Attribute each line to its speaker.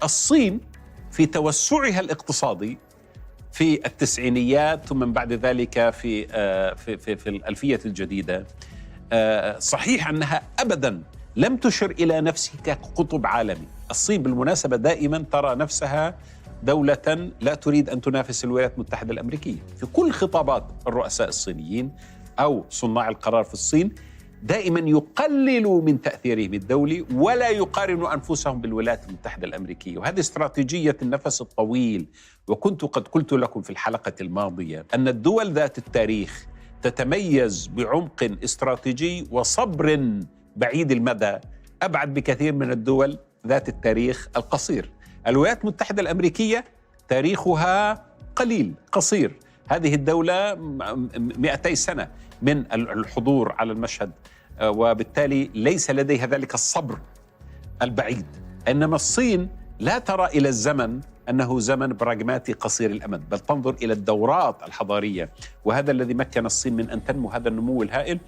Speaker 1: الصين في توسعها الاقتصادي في التسعينيات ثم من بعد ذلك في الألفية الجديدة، صحيح أنها أبدا لم تشر إلى نفسها كقطب عالمي. الصين بالمناسبة دائما ترى نفسها دولة لا تريد أن تنافس الولايات المتحدة الأمريكية. في كل خطابات الرؤساء الصينيين أو صناع القرار في الصين دائما يقللوا من تأثيرهم الدولي ولا يقارنوا أنفسهم بالولايات المتحدة الأمريكية، وهذه استراتيجية النفس الطويل. وكنت قد قلت لكم في الحلقة الماضية أن الدول ذات التاريخ تتميز بعمق استراتيجي وصبر بعيد المدى أبعد بكثير من الدول ذات التاريخ القصير. الولايات المتحدة الأمريكية تاريخها قليل قصير، هذه الدولة 200 سنة من الحضور على المشهد، وبالتالي ليس لديها ذلك الصبر البعيد. إنما الصين لا ترى إلى الزمن أنه زمن براغماتي قصير الأمد، بل تنظر إلى الدورات الحضارية، وهذا الذي مكن الصين من أن تنمو هذا النمو الهائل.